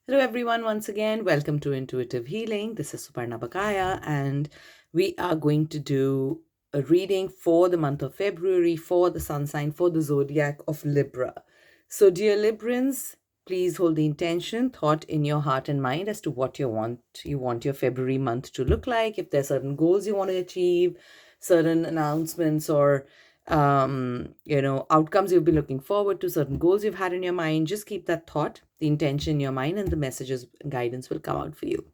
Hello, everyone. Once again, welcome to Intuitive Healing. This is Suparna.bakaya, and we are going to do a reading for the month of February for the sun sign, for the zodiac of Libra. So, dear Librans, please hold the intention, thought in your heart and mind as to what you want your February month to look like. If there's certain goals you want to achieve, certain announcements or outcomes you've been looking forward to, certain goals you've had in your mind, just keep that thought, the intention in your mind, and the messages and guidance will come out for you.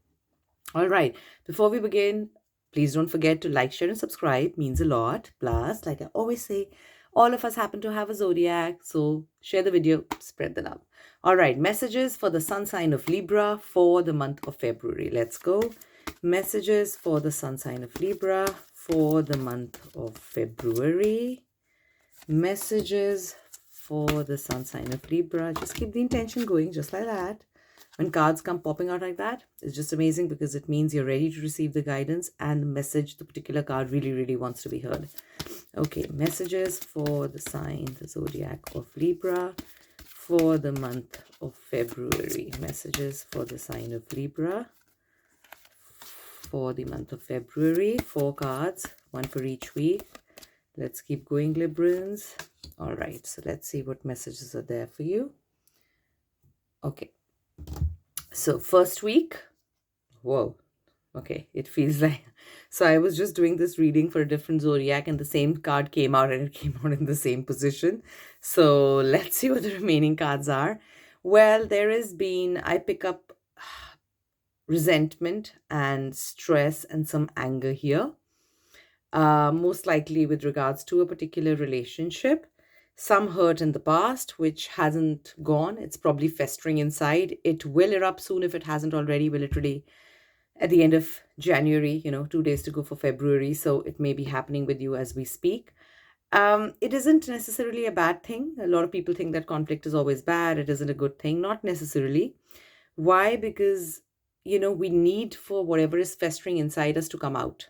All right, before we begin, please don't forget to like, share, and subscribe. Means a lot. Plus, like I always say, all of us happen to have a zodiac, so share the video, spread the love. All right, messages for the sun sign of Libra for the month of February. Let's go. Messages for the sun sign of Libra for the month of February. Messages for the sun sign of Libra. Just keep the intention going, just like that. When cards come popping out like that, it's just amazing because it means you're ready to receive the guidance and the message the particular card really, really wants to be heard. Okay, messages for the sign, the zodiac of Libra for the month of February. Messages for the sign of Libra for the month of February. 4 cards, one for each week. Let's keep going, Librans. All right, so let's see what messages are there for you. Okay, so first week. Whoa. Okay, it feels like... So I was just doing this reading for a different zodiac and the same card came out and it came out in the same position. So let's see what the remaining cards are. Well, I pick up resentment and stress and some anger here. Most likely with regards to a particular relationship. Some hurt in the past, which hasn't gone. It's probably festering inside. It will erupt soon if it hasn't already. We're literally at the end of January, 2 days to go for February. So it may be happening with you as we speak. It isn't necessarily a bad thing. A lot of people think that conflict is always bad. It isn't a good thing. Not necessarily. Why? Because, we need for whatever is festering inside us to come out.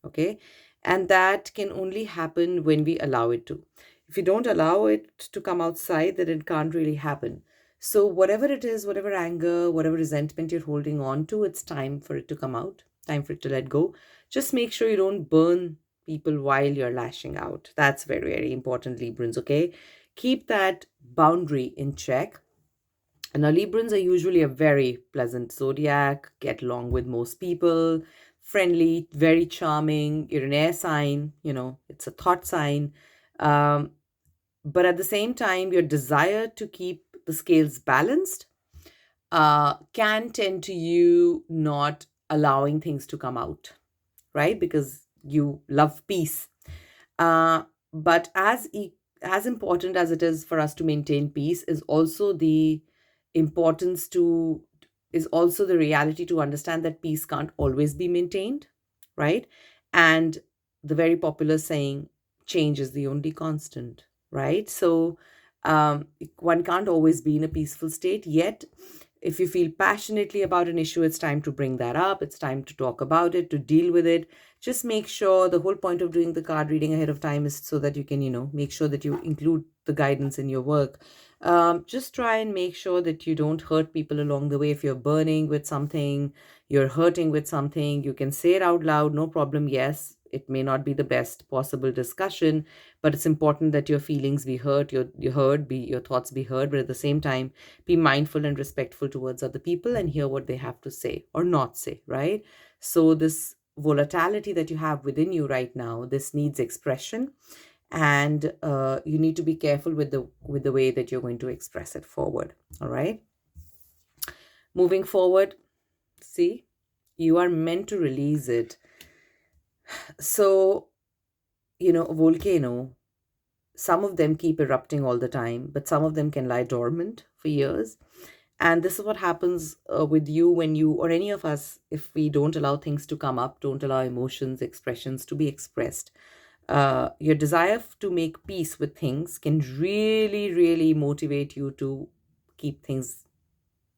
Okay. And that can only happen when we allow it to. If you don't allow it to come outside, then it can't really happen. So whatever it is, whatever anger, whatever resentment you're holding on to, it's time for it to come out, time for it to let go. Just make sure you don't burn people while you're lashing out. That's very, very important, Librans, okay? Keep that boundary in check. And now Librans are usually a very pleasant zodiac, get along with most people, friendly, very charming. You're an air sign, it's a thought sign. But at the same time, your desire to keep the scales balanced can tend to you not allowing things to come out, right? Because you love peace. But as important as it is for us to maintain peace is also the importance to is also the reality to understand that peace can't always be maintained, right? And the very popular saying, change is the only constant, right? So one can't always be in a peaceful state. Yet if you feel passionately about an issue, it's time to bring that up. It's time to talk about it, to deal with it. Just make sure, the whole point of doing the card reading ahead of time is so that you can, make sure that you include the guidance in your work. Just try and make sure that you don't hurt people along the way. If you're burning with something, you're hurting with something, you can say it out loud, no problem. Yes, it may not be the best possible discussion, but it's important that your feelings be heard, your thoughts be heard, but at the same time, be mindful and respectful towards other people and hear what they have to say or not say, right? So this volatility that you have within you right now, this needs expression, and you need to be careful with the way that you're going to express it forward. All right, moving forward, see, you are meant to release it. So, a volcano, some of them keep erupting all the time, but some of them can lie dormant for years. And this is what happens with you when you, or any of us, if we don't allow things to come up, don't allow emotions, expressions to be expressed. Your desire to make peace with things can really, really motivate you to keep things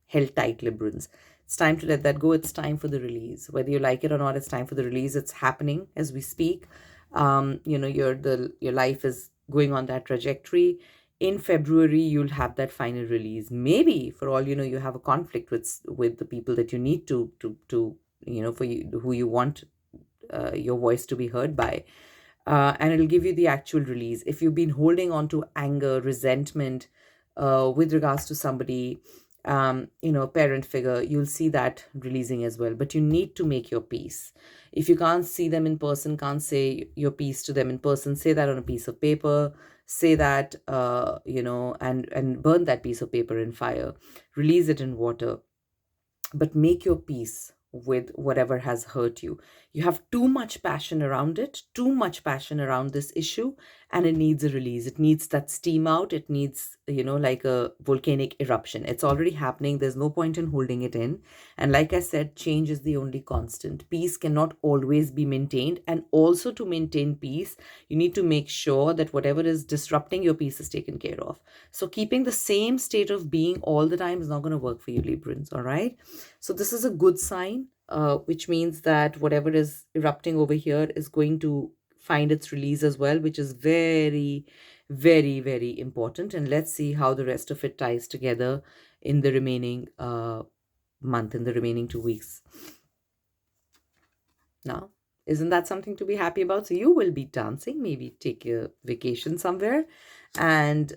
held tight, Librans. It's time to let that go. It's time for the release. Whether you like it or not, it's time for the release. It's happening as we speak. Your life is going on that trajectory. In February, you'll have that final release. Maybe, for all you know, you have a conflict with the people that you need to for you, who you want your voice to be heard by. And it'll give you the actual release. If you've been holding on to anger, resentment with regards to somebody, parent figure, you'll see that releasing as well. But you need to make your peace. If you can't see them in person, can't say your piece to them in person, say that on a piece of paper. Say that, and burn that piece of paper in fire. Release it in water, but make your peace with whatever has hurt you. You have too much passion around it, too much passion around this issue, and it needs a release. It needs that steam out. It needs, like a volcanic eruption. It's already happening. There's no point in holding it in. And like I said, change is the only constant. Peace cannot always be maintained. And also, to maintain peace, you need to make sure that whatever is disrupting your peace is taken care of. So keeping the same state of being all the time is not going to work for you, Librans, all right? So this is a good sign, which means that whatever is erupting over here is going to find its release as well, which is very, very, very important. And let's see how the rest of it ties together in the remaining month, in the remaining 2 weeks. Now, isn't that something to be happy about? So you will be dancing, maybe take a vacation somewhere, and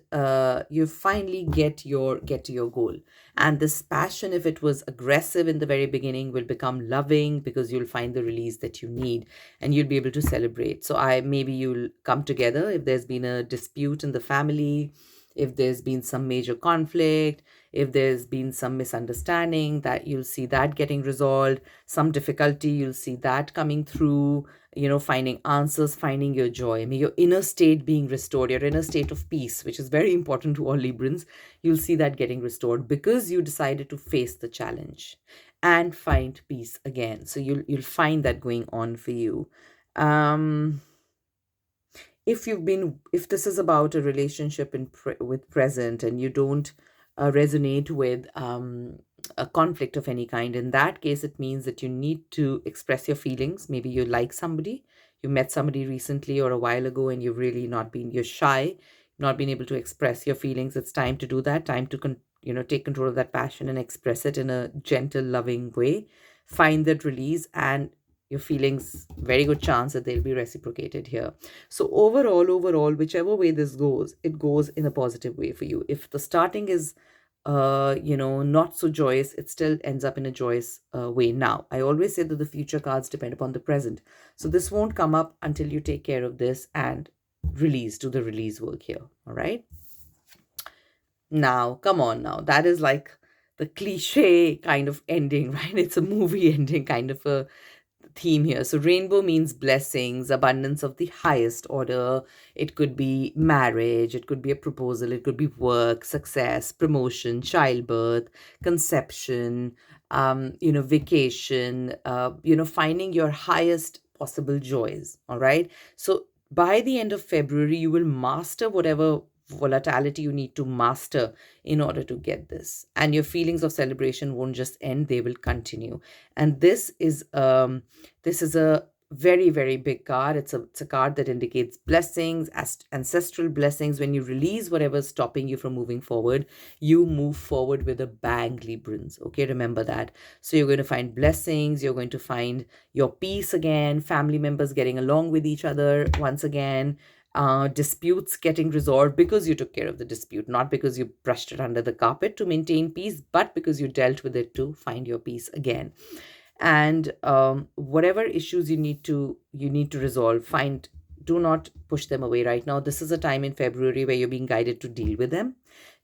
you finally get to your goal. And this passion, if it was aggressive in the very beginning, will become loving, because you'll find the release that you need, and you'll be able to celebrate. So maybe you'll come together if there's been a dispute in the family, if there's been some major conflict, if there's been some misunderstanding, that you'll see that getting resolved. Some difficulty, you'll see that coming through, finding answers, finding your joy. I mean, your inner state being restored, your inner state of peace, which is very important to all Librans. You'll see that getting restored because you decided to face the challenge and find peace again. So you'll find that going on for you. If this is about a relationship with present, and you don't resonate with a conflict of any kind, in that case it means that you need to express your feelings. Maybe you like somebody, you met somebody recently or a while ago, and you're shy, not been able to express your feelings. It's time to do that. Time to take control of that passion and express it in a gentle, loving way. Find that release, and your feelings, very good chance that they'll be reciprocated here. So overall, whichever way this goes, it goes in a positive way for you. If the starting is not so joyous, it still ends up in a joyous way. Now, I always say that the future cards depend upon the present. So this won't come up until you take care of this and do the release work here. All right. Now, come on now. That is like the cliche kind of ending, right? It's a movie ending kind of a theme here. So rainbow means blessings, abundance of the highest order. It could be marriage, it could be a proposal, it could be work, success, promotion, childbirth, conception, vacation, finding your highest possible joys. All right. So by the end of February, you will master whatever volatility you need to master in order to get this, and your feelings of celebration won't just end, they will continue. And this is a very, very big card. It's a card that indicates blessings, ancestral blessings. When you release whatever's stopping you from moving forward, you move forward with a bang, Librans. Okay, remember that. So you're going to find blessings, you're going to find your peace again, family members getting along with each other once again, disputes getting resolved because you took care of the dispute, not because you brushed it under the carpet to maintain peace, but because you dealt with it to find your peace again. And whatever issues you need to resolve, do not push them away right now. This is a time in February where you're being guided to deal with them.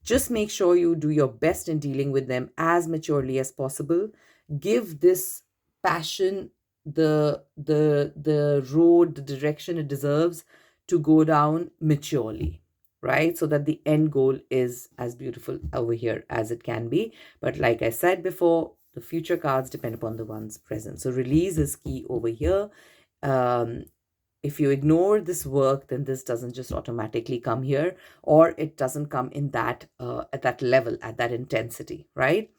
Just make sure you do your best in dealing with them as maturely as possible. Give this passion the road, the direction it deserves to go down maturely, right? So that the end goal is as beautiful over here as it can be. But like I said before, the future cards depend upon the ones present. So release is key over here. If you ignore this work, then this doesn't just automatically come here, or it doesn't come in that at that level, at that intensity, right?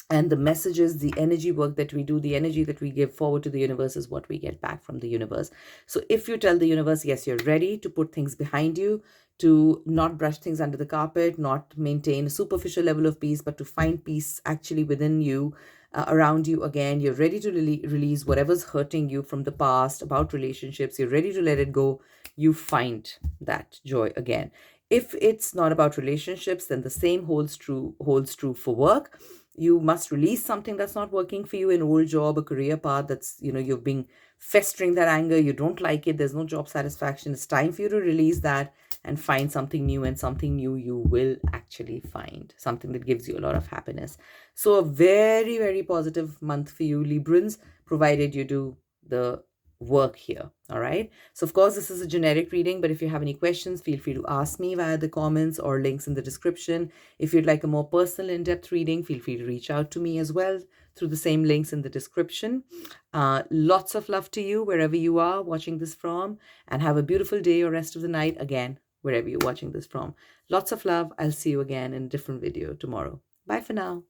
And the messages, the energy work that we do, the energy that we give forward to the universe is what we get back from the universe. So if you tell the universe, yes, you're ready to put things behind you, to not brush things under the carpet, not maintain a superficial level of peace, but to find peace actually within you, around you again, you're ready to release whatever's hurting you from the past about relationships, you're ready to let it go, you find that joy again. If it's not about relationships, then the same holds true for work. You must release something that's not working for you, an old job, a career path that's, you've been festering that anger, you don't like it, there's no job satisfaction. It's time for you to release that and find something new, and something new you will actually find, something that gives you a lot of happiness. So a very, very positive month for you, Librans, provided you do the work here. All right. So of course, this is a generic reading, but if you have any questions, feel free to ask me via the comments or links in the description. If you'd like a more personal, in-depth reading, feel free to reach out to me as well through the same links in the description. Lots of love to you wherever you are watching this from, and have a beautiful day or rest of the night again, wherever you're watching this from. Lots of love. I'll see you again in a different video tomorrow. Bye for now.